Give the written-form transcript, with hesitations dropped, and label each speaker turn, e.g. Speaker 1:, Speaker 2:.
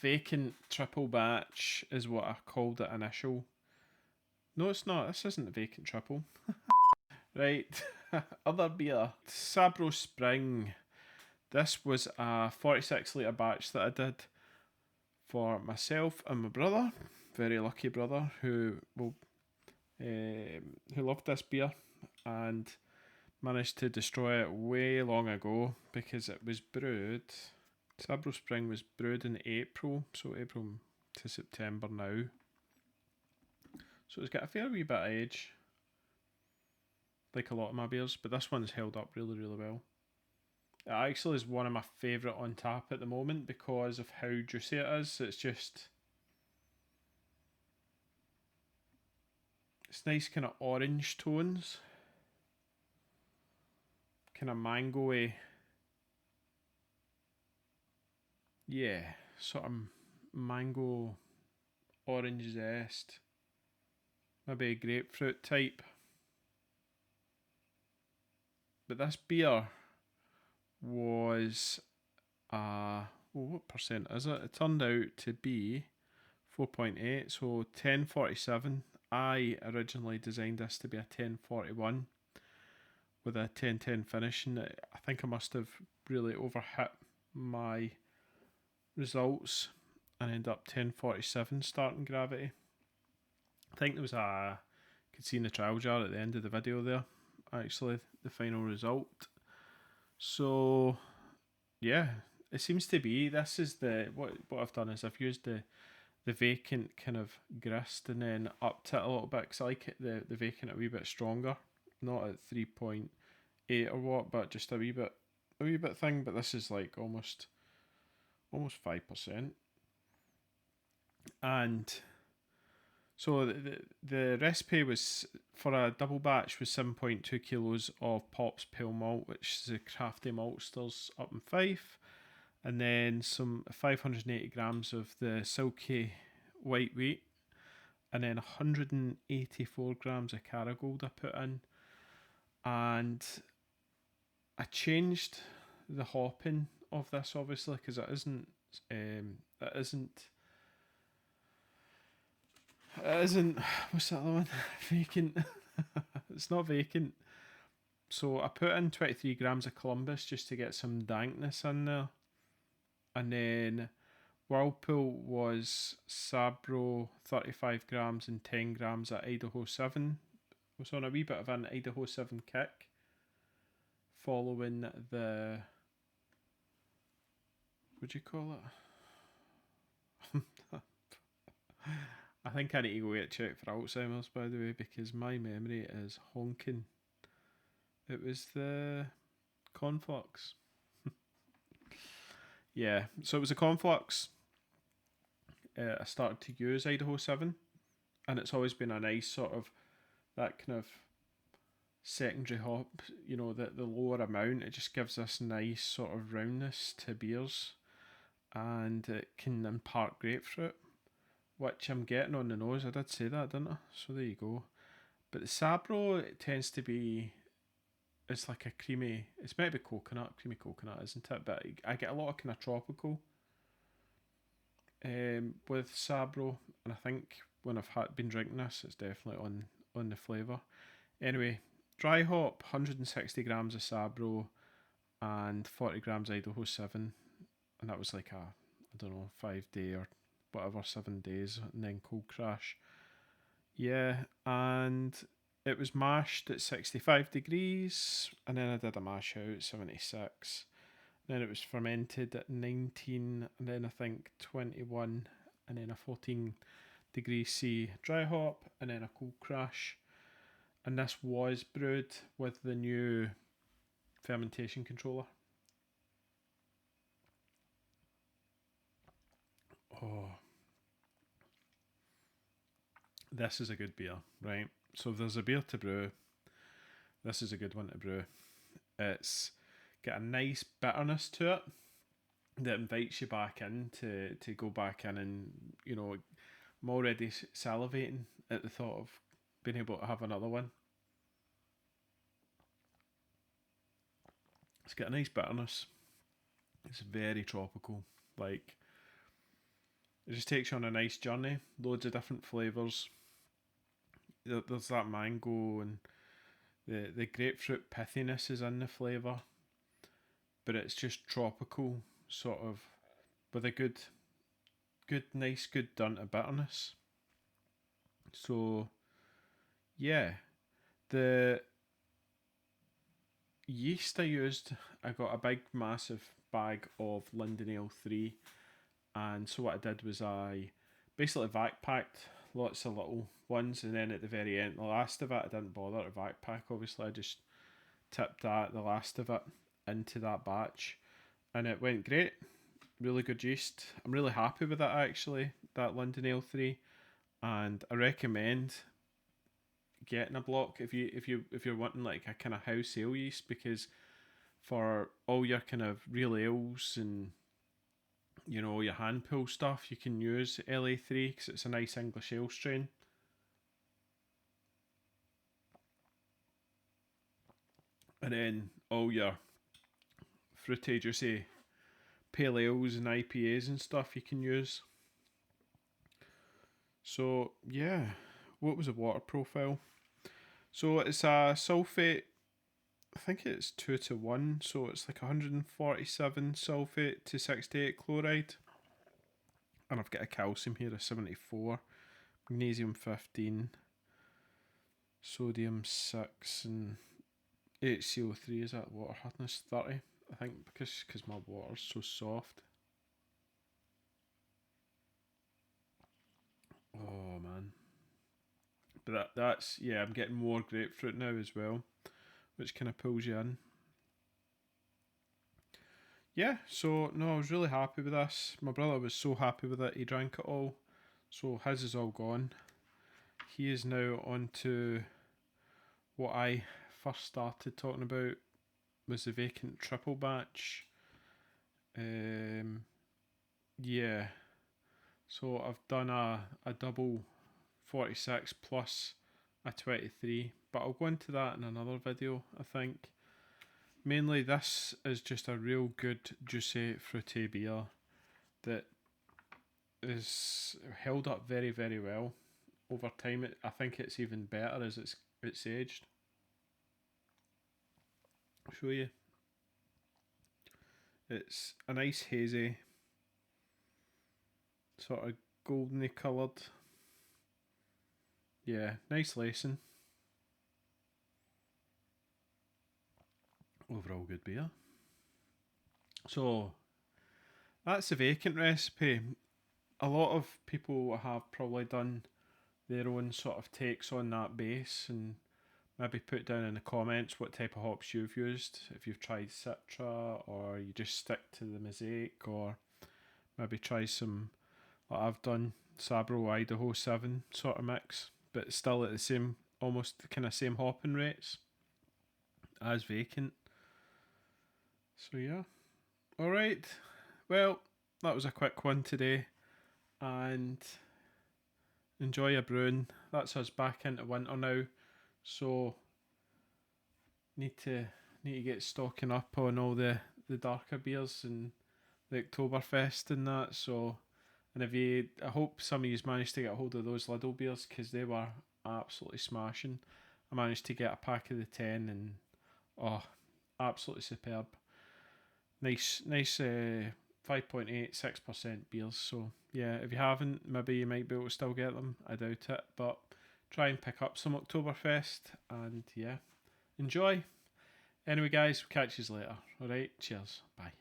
Speaker 1: Vacant triple batch is what I called it initial. No, it's not. This isn't the Vacant triple. Right, other beer. Sabro Spring. This was a 46 litre batch that I did for myself and my brother. Very lucky brother who loved this beer and managed to destroy it way long ago because it was brewed. Sabro Spring was brewed in April, so April to September now. So it's got a fair wee bit of age, like a lot of my beers, but this one's held up really, really well. It actually is one of my favourite on tap at the moment because of how juicy it is. It's nice kind of orange tones, kind of mango-y. Yeah, sort of mango, orange zest, maybe grapefruit type. But this beer was, what percent is it? It turned out to be 4.8, so 1047. I originally designed this to be a 1041 with a 1010 finish, and I think I must have really overhit my results and end up 1047 starting gravity. I think there was could see in the trial jar at the end of the video there, actually, the final result. So yeah, it seems to be, this is what I've done is I've used the Vacant kind of grist and then upped it a little bit because I like the Vacant a wee bit stronger, not at 3.8 or what, but just a wee bit thing. But this is like almost 5%. And so the recipe was for a double batch was 7.2 kilos of Pop's Pale Malt, which is a crafty maltsters up in Fife, and then some 580 grams of the silky white wheat, and then 184 grams of Caragold I put in. And I changed the hopping of this obviously because it isn't what's the other one? Vacant. It's not Vacant. So I put in 23 grams of Columbus just to get some dankness in there. And then Whirlpool was Sabro 35 grams and 10 grams at Idaho 7. I was on a wee bit of an Idaho 7 kick following the, what do you call it? I think I need to go get checked for Alzheimer's, by the way, because my memory is honking. It was the Conflux. Yeah, so it was a Conflux. I started to use Idaho 7, and it's always been a nice sort of, that kind of secondary hop, the lower amount, it just gives this nice sort of roundness to beers, and it can impart grapefruit, which I'm getting on the nose. I did say that, didn't I? So there you go. But the Sabro, it tends to be, it's like a creamy, it's maybe creamy coconut, isn't it? But I get a lot of kind of tropical with Sabro, and I think when I've been drinking this, it's definitely on the flavour. Anyway, dry hop, 160 grams of Sabro and 40 grams Idaho 7, and that was like I don't know, 5-day or whatever, 7 days, and then cold crash. Yeah, and it was mashed at 65 degrees, and then I did a mash out at 76. Then it was fermented at 19, and then I think 21, and then a 14 degree C dry hop, and then a cold crash. And this was brewed with the new fermentation controller. Oh, this is a good beer, right? So if there's a beer to brew, this is a good one to brew. It's got a nice bitterness to it that invites you back in to go back in, and I'm already salivating at the thought of being able to have another one. It's got a nice bitterness. It's very tropical. Like, It just takes you on a nice journey. Loads of different flavours. There's that mango and the grapefruit pithiness is in the flavour, but it's just tropical, sort of, with a good dint of bitterness. So, yeah, the yeast I used, I got a big, massive bag of Linden Ale 3, and so what I did was I basically vac packed lots of little ones, and then at the very end, the last of it, I didn't bother to vac pack, obviously, I just tipped the last of it into that batch, and it went great. Really good yeast. I'm really happy with that, actually, that Linden Ale 3, and I recommend getting a block if you're wanting like a kind of house ale yeast, because for all your kind of real ales and your hand pull stuff, you can use LA3 because it's a nice English ale strain. And then all your fruity, juicy pale ales and IPAs and stuff you can use. So yeah, what was the water profile? So it's a sulfate, I think it's 2-1, so it's like 147 sulfate to 68 chloride. And I've got a calcium here of 74, magnesium 15, sodium 6, and HCO3 is at water hardness 30, I think, because my water's so soft. Oh man. But that's, yeah, I'm getting more grapefruit now as well, which kind of pulls you in. Yeah, so no, I was really happy with this. My brother was so happy with it, he drank it all. So his is all gone. He is now on to what I first started talking about, was the Vacant triple batch. Yeah, so I've done a double 46 plus a 23, but I'll go into that in another video, I think. Mainly this is just a real good juicy fruity beer that is held up very, very well over time. I think it's even better as it's aged. I'll show you. It's a nice hazy, sort of goldeny coloured. Yeah, nice lacing. Overall good beer. So that's the Vacant recipe. A lot of people have probably done their own sort of takes on that base, and maybe put down in the comments what type of hops you've used, if you've tried Citra or you just stick to the Mosaic, or maybe try some, like I've done, Sabro Idaho 7 sort of mix, but still at the same, almost kind of same hopping rates as Vacant. So yeah, alright, well, that was a quick one today, and enjoy your brewing. That's us back into winter now, so need to get stocking up on all the darker beers and the Oktoberfest and that. So, and I hope some of you managed to get a hold of those Lidl beers, because they were absolutely smashing. I managed to get a pack of the 10, and absolutely superb. Nice 5.8, 6% beers. So yeah, if you haven't, maybe you might be able to still get them. I doubt it, but try and pick up some Oktoberfest, and yeah, enjoy. Anyway guys, we'll catch you later. Alright, cheers, bye.